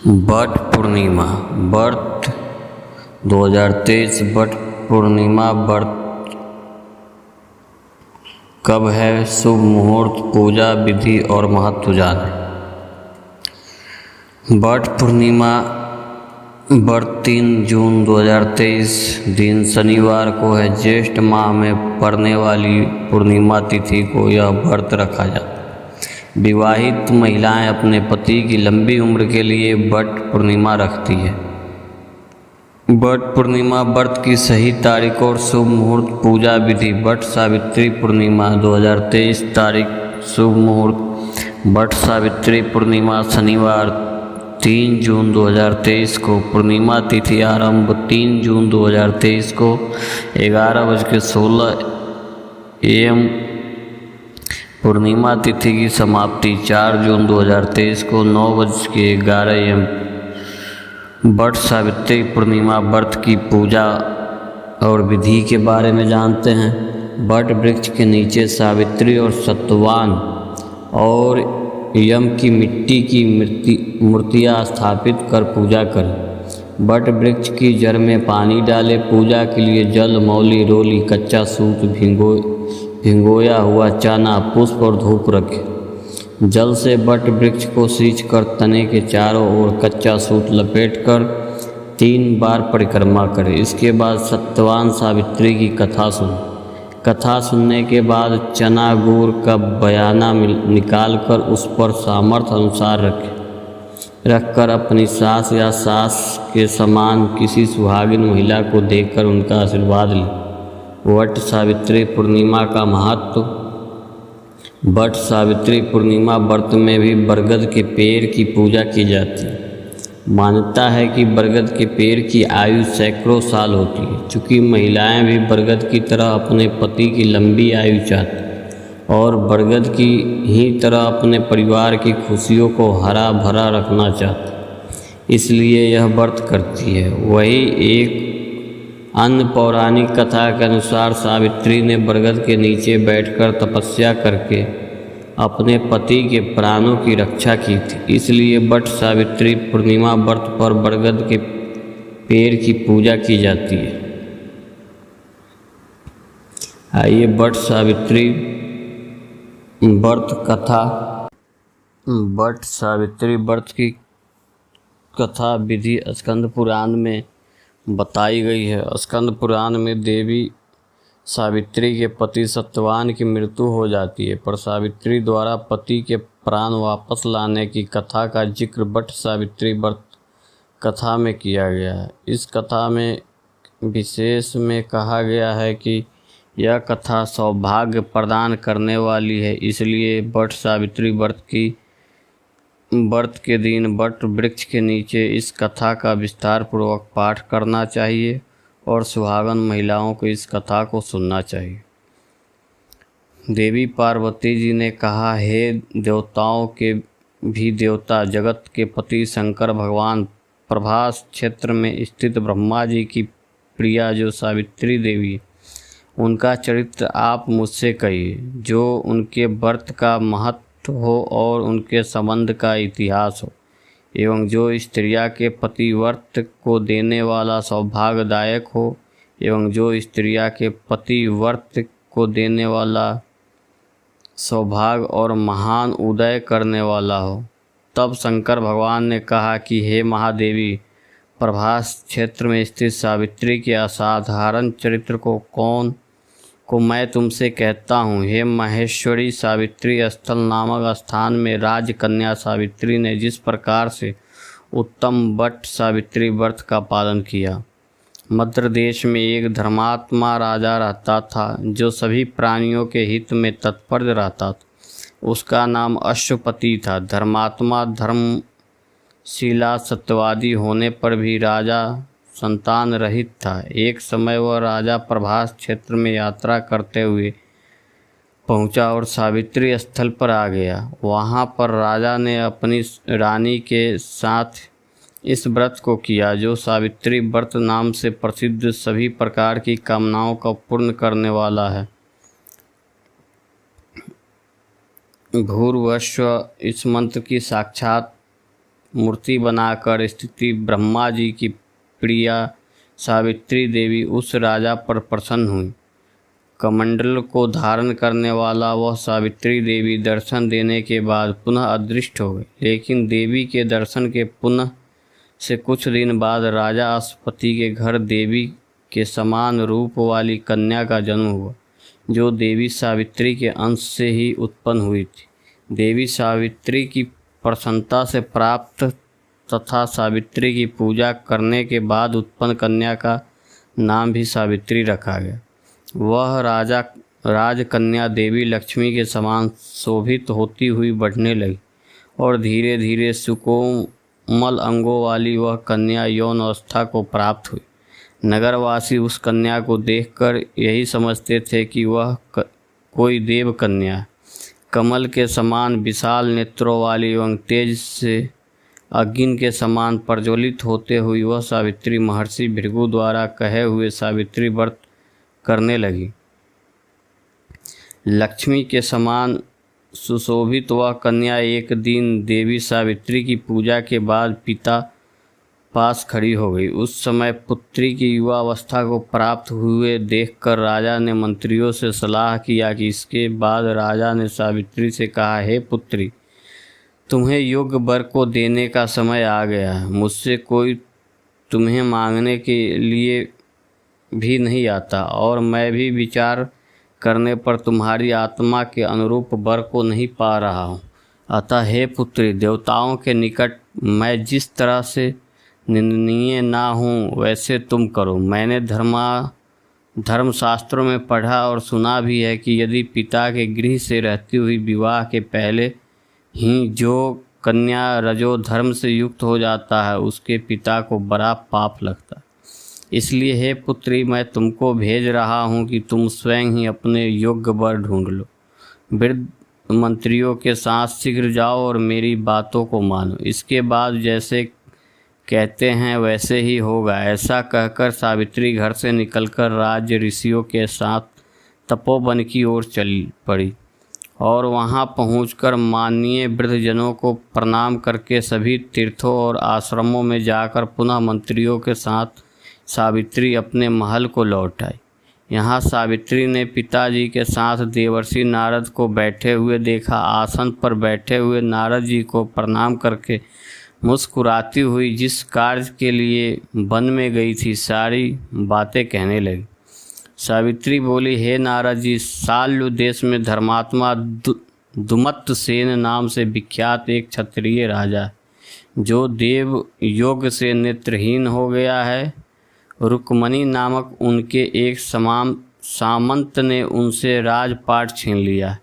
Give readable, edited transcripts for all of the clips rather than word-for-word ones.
But पूर्णिमा व्रत 2023 but पूर्णिमा व्रत कब है? शुभ मुहूर्त, पूजा विधि और महत्व जानें। बट पूर्णिमा व्रत 3 जून 2023 दिन शनिवार को है। ज्येष्ठ माह में पड़ने वाली पूर्णिमा तिथि को यह व्रत रखा जाता है। विवाहित महिलाएं अपने पति की लंबी उम्र के लिए बट पूर्णिमा रखती है। बट पूर्णिमा व्रत की सही तारीख और शुभ मुहूर्त, पूजा विधि। बट सावित्री पूर्णिमा 2023 तारीख, शुभ मुहूर्त। बट सावित्री पूर्णिमा शनिवार 3 जून 2023 को। पूर्णिमा तिथि आरंभ 3 जून 2023 को 11:16 AM। पूर्णिमा तिथि की समाप्ति 4 जून 2023 को 9:11 AM। बट सावित्री पूर्णिमा व्रत की पूजा और विधि के बारे में जानते हैं। बट वृक्ष के नीचे सावित्री और सत्यवान और यम की मिट्टी की मूर्तियाँ स्थापित कर पूजा करें। बट वृक्ष की जड़ में पानी डालें। पूजा के लिए जल, मौली, रोली, कच्चा सूत, भिगोया हुआ चना, पुष्प और धूप रखें। जल से बट वृक्ष को सींच कर तने के चारों ओर कच्चा सूत लपेटकर 3 बार परिक्रमा करें। इसके बाद सत्यवान सावित्री की कथा सुनें। कथा सुनने के बाद चना गुड़ का बयाना निकालकर उस पर सामर्थ्य अनुसार रखकर अपनी सास या सास के समान किसी सुहागिन महिला को देकर उनका आशीर्वाद लें। वट सावित्री पूर्णिमा का महत्व। बट सावित्री पूर्णिमा व्रत में भी बरगद के पेड़ की पूजा की जाती है। मान्यता है कि बरगद के पेड़ की आयु सैकड़ों साल होती है। चूँकि महिलाएं भी बरगद की तरह अपने पति की लंबी आयु चाहती और बरगद की ही तरह अपने परिवार की खुशियों को हरा भरा रखना चाहती, इसलिए यह व्रत करती है। वही एक अन्य पौराणिक कथा के अनुसार सावित्री ने बरगद के नीचे बैठकर तपस्या करके अपने पति के प्राणों की रक्षा की थी। इसलिए बट सावित्री पूर्णिमा व्रत पर बरगद के पेड़ की पूजा की जाती है। आइए बट सावित्री व्रत कथा। बट सावित्री व्रत की कथा विधि स्कंद पुराण में बताई गई है। स्कंद पुराण में देवी सावित्री के पति सत्यवान की मृत्यु हो जाती है, पर सावित्री द्वारा पति के प्राण वापस लाने की कथा का जिक्र बट सावित्री व्रत कथा में किया गया है। इस कथा में विशेष में कहा गया है कि यह कथा सौभाग्य प्रदान करने वाली है, इसलिए बट सावित्री व्रत के दिन बट वृक्ष के नीचे इस कथा का विस्तार पूर्वक पाठ करना चाहिए और सुहागन महिलाओं को इस कथा को सुनना चाहिए। देवी पार्वती जी ने कहा, हे देवताओं के भी देवता, जगत के पति शंकर भगवान, प्रभास क्षेत्र में स्थित ब्रह्मा जी की प्रिया जो सावित्री देवी, उनका चरित्र आप मुझसे कहिए, जो उनके व्रत का महत्व हो और उनके संबंध का इतिहास हो, एवं जो स्त्रिया के पति व्रत को देने वाला सौभाग्यदायक हो, एवं जो स्त्रिया के पति व्रत को देने वाला सौभाग्य और महान उदय करने वाला हो। तब शंकर भगवान ने कहा कि हे महादेवी, प्रभास क्षेत्र में स्थित सावित्री के असाधारण चरित्र को मैं तुमसे कहता हूँ। हे महेश्वरी, सावित्री स्थल नामक स्थान में राजकन्या सावित्री ने जिस प्रकार से उत्तम बट सावित्री व्रत का पालन किया। मद्र देश में एक धर्मात्मा राजा रहता था, जो सभी प्राणियों के हित में तत्पर रहता था। उसका नाम अश्वपति था। धर्मात्मा धर्मशीला सत्यवादी होने पर भी राजा संतान रहित था। एक समय वह राजा प्रभास क्षेत्र में यात्रा करते हुए पहुंचा और सावित्री स्थल पर आ गया। वहां पर राजा ने अपनी रानी के साथ इस व्रत को किया, जो सावित्री व्रत नाम से प्रसिद्ध सभी प्रकार की कामनाओं को पूर्ण करने वाला है। भूर्भुवस्सुः इस मंत्र की साक्षात मूर्ति बनाकर स्थिति ब्रह्मा जी की प्रिया सावित्री देवी उस राजा पर प्रसन्न हुई। कमंडल को धारण करने वाला वह सावित्री देवी दर्शन देने के बाद पुनः अदृश्य हो गई। लेकिन देवी के दर्शन के पुनः से कुछ दिन बाद राजा अश्वपति के घर देवी के समान रूप वाली कन्या का जन्म हुआ, जो देवी सावित्री के अंश से ही उत्पन्न हुई थी। देवी सावित्री की प्रसन्नता से प्राप्त तथा सावित्री की पूजा करने के बाद उत्पन्न कन्या का नाम भी सावित्री रखा गया। वह राजकन्या देवी लक्ष्मी के समान शोभित होती हुई बढ़ने लगी और धीरे धीरे सुकोमल अंगों वाली वह कन्या यौन अवस्था को प्राप्त हुई। नगरवासी उस कन्या को देखकर यही समझते थे कि वह कोई देव कन्या है। कमल के समान विशाल नेत्रों वाली एवं तेज से अग्नि के समान प्रज्वलित होते हुई वह सावित्री महर्षि भृगु द्वारा कहे हुए सावित्री व्रत करने लगी। लक्ष्मी के समान सुशोभित वह कन्या एक दिन देवी सावित्री की पूजा के बाद पिता पास खड़ी हो गई। उस समय पुत्री की युवा अवस्था को प्राप्त हुए देखकर राजा ने मंत्रियों से सलाह किया कि इसके बाद राजा ने सावित्री से कहा, हे पुत्री, तुम्हें योग्य वर को देने का समय आ गया है। मुझसे कोई तुम्हें मांगने के लिए भी नहीं आता और मैं भी विचार करने पर तुम्हारी आत्मा के अनुरूप वर को नहीं पा रहा हूँ। अतः हे पुत्री, देवताओं के निकट मैं जिस तरह से निंदनीय ना हूँ वैसे तुम करो। मैंने धर्मशास्त्रों में पढ़ा और सुना भी है कि यदि पिता के गृह से रहती हुई विवाह के पहले ही जो कन्या रजो धर्म से युक्त हो जाता है उसके पिता को बड़ा पाप लगता है। इसलिए हे पुत्री, मैं तुमको भेज रहा हूँ कि तुम स्वयं ही अपने योग्य वर ढूंढ लो। वृद्ध मंत्रियों के साथ शीघ्र जाओ और मेरी बातों को मानो। इसके बाद जैसे कहते हैं वैसे ही होगा। ऐसा कहकर सावित्री घर से निकलकर राज्य ऋषियों के साथ तपोवन की ओर चल पड़ी और वहां पहुंचकर माननीय वृद्धजनों को प्रणाम करके सभी तीर्थों और आश्रमों में जाकर पुनः मंत्रियों के साथ सावित्री अपने महल को लौट आई। यहाँ सावित्री ने पिताजी के साथ देवर्षि नारद को बैठे हुए देखा। आसन पर बैठे हुए नारद जी को प्रणाम करके मुस्कुराती हुई जिस कार्य के लिए वन में गई थी सारी बातें कहने लगी। सावित्री बोली, हे नारद जी, शाल्व देश में धर्मात्मा दुमत्त सेन नाम से विख्यात एक क्षत्रिय राजा जो देव योग से नेत्रहीन हो गया है। रुक्मणी नामक उनके एक सामंत ने उनसे राजपाट छीन लिया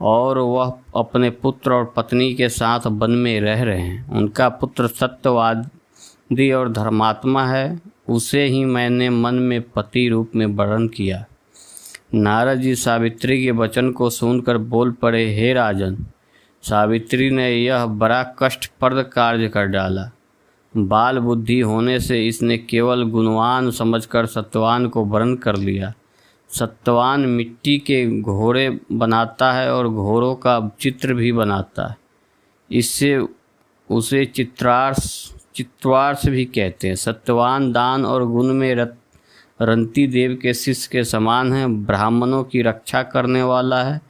और वह अपने पुत्र और पत्नी के साथ वन में रह रहे हैं। उनका पुत्र सत्यवादी और धर्मात्मा है, उसे ही मैंने मन में पति रूप में वर्ण किया। नारद जी सावित्री के वचन को सुनकर बोल पड़े, हे राजन, सावित्री ने यह बड़ा कष्टप्रद कार्य कर डाला। बाल बुद्धि होने से इसने केवल गुणवान समझकर सत्यवान को वर्ण कर लिया। सत्यवान मिट्टी के घोड़े बनाता है और घोड़ों का चित्र भी बनाता है। इससे उसे चित्रवार्स भी कहते हैं। सत्यवान दान और गुण में रंती देव के शिष्य के समान है, ब्राह्मणों की रक्षा करने वाला है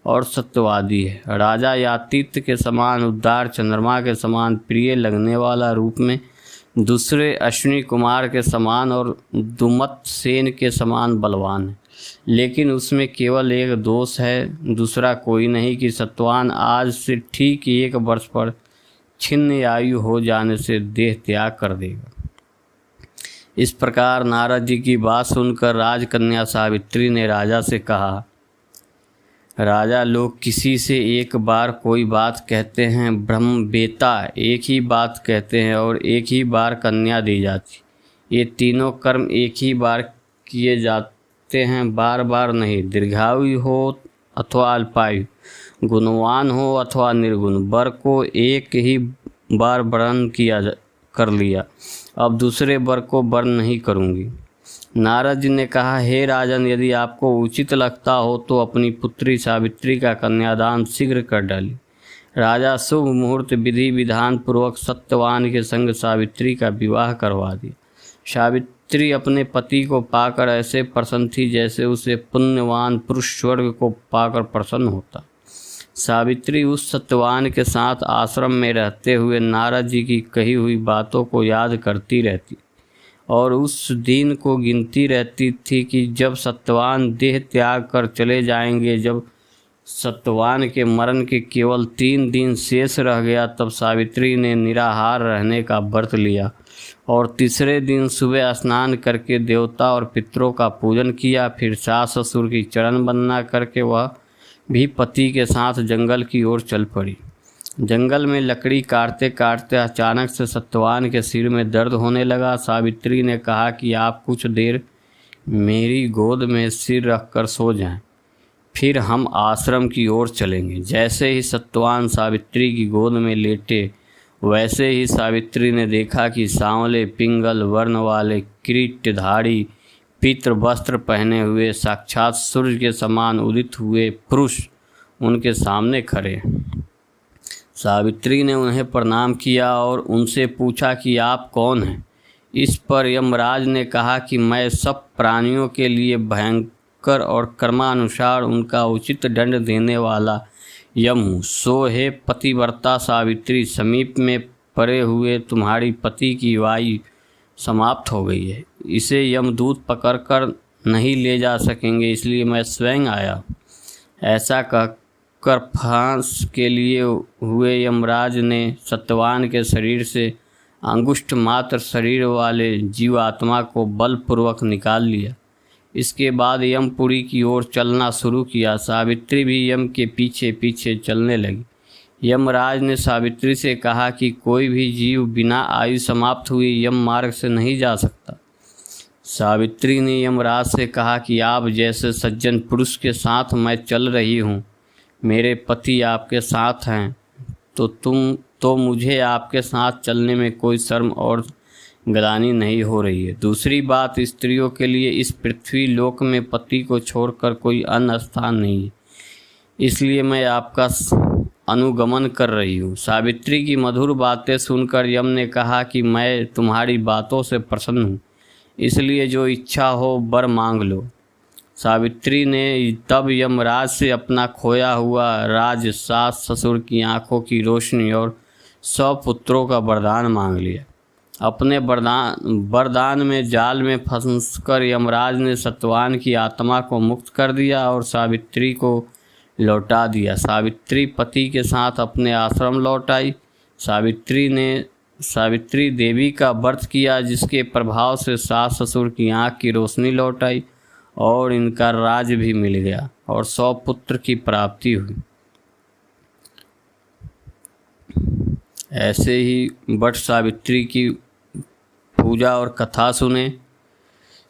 और सत्यवादी है। राजा यातीत के समान उद्धार, चंद्रमा के समान प्रिय लगने वाला रूप में, दूसरे अश्विनी कुमार के समान और दुमत्त सेन के समान बलवान है। लेकिन उसमें केवल एक दोष है, दूसरा कोई नहीं, कि सत्यवान आज से ठीक 1 वर्ष पर छिन्न आयु हो जाने से देह त्याग कर देगा। इस प्रकार नारद जी की बात सुनकर राजकन्या सावित्री ने राजा से कहा, राजा, लोग किसी से एक बार कोई बात कहते हैं, ब्रह्मवेत्ता एक ही बात कहते हैं और एक ही बार कन्या दी जाती। ये तीनों कर्म एक ही बार किए जाते हैं, बार बार नहीं। दीर्घायु हो अथवा अल्पायु, गुणवान हो अथवा निर्गुण, वर को एक ही बार वर्ण कर लिया, अब दूसरे वर को वर्ण नहीं करूँगी। नारद जी ने कहा, हे राजन, यदि आपको उचित लगता हो तो अपनी पुत्री सावित्री का कन्यादान शीघ्र कर डालिए। राजा शुभ मुहूर्त विधि विधान पूर्वक सत्यवान के संग सावित्री का विवाह करवा दिया। सावित्री अपने पति को पाकर ऐसे प्रसन्न थी जैसे उसे पुण्यवान पुरुष स्वर्ग को पाकर प्रसन्न होता। सावित्री उस सत्यवान के साथ आश्रम में रहते हुए नारद जी की कही हुई बातों को याद करती रहती और उस दिन को गिनती रहती थी कि जब सत्यवान देह त्याग कर चले जाएंगे। जब सत्यवान के मरण के केवल 3 दिन शेष रह गया तब सावित्री ने निराहार रहने का व्रत लिया और तीसरे दिन सुबह स्नान करके देवता और पितरों का पूजन किया। फिर सास ससुर की चरण वंदना करके वह भी पति के साथ जंगल की ओर चल पड़ी। जंगल में लकड़ी काटते काटते अचानक से सत्यवान के सिर में दर्द होने लगा। सावित्री ने कहा कि आप कुछ देर मेरी गोद में सिर रखकर सो जाएं, फिर हम आश्रम की ओर चलेंगे। जैसे ही सत्यवान सावित्री की गोद में लेटे वैसे ही सावित्री ने देखा कि सांवले पिंगल वर्ण वाले किरीटधारी पीत वस्त्र पहने हुए साक्षात सूर्य के समान उदित हुए पुरुष उनके सामने खड़े। सावित्री ने उन्हें प्रणाम किया और उनसे पूछा कि आप कौन हैं। इस पर यमराज ने कहा कि मैं सब प्राणियों के लिए भयंकर और कर्मानुसार उनका उचित दंड देने वाला यम हूँ। सो हे पतिव्रता सावित्री, समीप में पड़े हुए तुम्हारी पति की आयु समाप्त हो गई है। इसे यमदूत पकड़कर नहीं ले जा सकेंगे, इसलिए मैं स्वयं आया। ऐसा कहकर फांस के लिए हुए यमराज ने सत्यवान के शरीर से अंगुष्ठ मात्र शरीर वाले जीवात्मा को बलपूर्वक निकाल लिया। इसके बाद यमपुरी की ओर चलना शुरू किया। सावित्री भी यम के पीछे पीछे चलने लगी। यमराज ने सावित्री से कहा कि कोई भी जीव बिना आयु समाप्त हुए यम मार्ग से नहीं जा सकता। सावित्री ने यमराज से कहा कि आप जैसे सज्जन पुरुष के साथ मैं चल रही हूँ, मेरे पति आपके साथ हैं, तो मुझे आपके साथ चलने में कोई शर्म और ग्लानि नहीं हो रही है। दूसरी बात, स्त्रियों के लिए इस पृथ्वी लोक में पति को छोड़कर कोई अन्य स्थान नहीं है, इसलिए मैं आपका अनुगमन कर रही हूँ। सावित्री की मधुर बातें सुनकर यम ने कहा कि मैं तुम्हारी बातों से प्रसन्न हूँ, इसलिए जो इच्छा हो वर मांग लो। सावित्री ने तब यमराज से अपना खोया हुआ राज, सास ससुर की आंखों की रोशनी और 100 पुत्रों का वरदान मांग लिया। अपने वरदान में जाल में फंसकर यमराज ने सत्यवान की आत्मा को मुक्त कर दिया और सावित्री को लौटा दिया। सावित्री पति के साथ अपने आश्रम लौट आई। सावित्री देवी का व्रत किया, जिसके प्रभाव से सास ससुर की आँख की रोशनी लौट आई और इनका राज भी मिल गया और 100 पुत्र की प्राप्ति हुई। ऐसे ही वट सावित्री की पूजा और कथा सुने।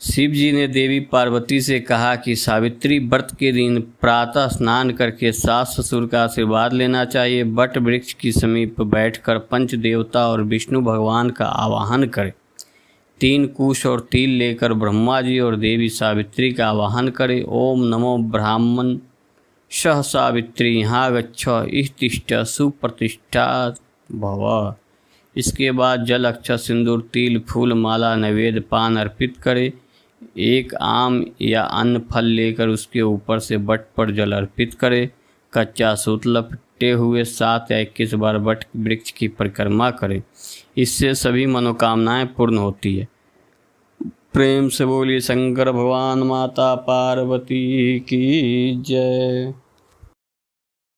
शिव जी ने देवी पार्वती से कहा कि सावित्री व्रत के दिन प्रातः स्नान करके सास ससुर का आशीर्वाद लेना चाहिए। वट वृक्ष की समीप बैठकर पंच देवता और विष्णु भगवान का आवाहन करें। 3 कुश और तिल लेकर ब्रह्मा जी और देवी सावित्री का आवाहन करें। ओम नमो ब्राह्मण सह सावित्री यहाँ गच्छ इष्टिष्ट सुप्रतिष्ठा भव। इसके बाद जल अक्षत सिंदूर तिल फूल माला नैवेद्य पान अर्पित करें। 1 आम या अन्य फल लेकर उसके ऊपर से वट पर जल अर्पित करें। कच्चा सूत लपेटे हुए 7 या 21 बार वट वृक्ष की परिक्रमा करें। इससे सभी मनोकामनाएं पूर्ण होती है। प्रेम से बोलिए शंकर भगवान माता पार्वती की जय।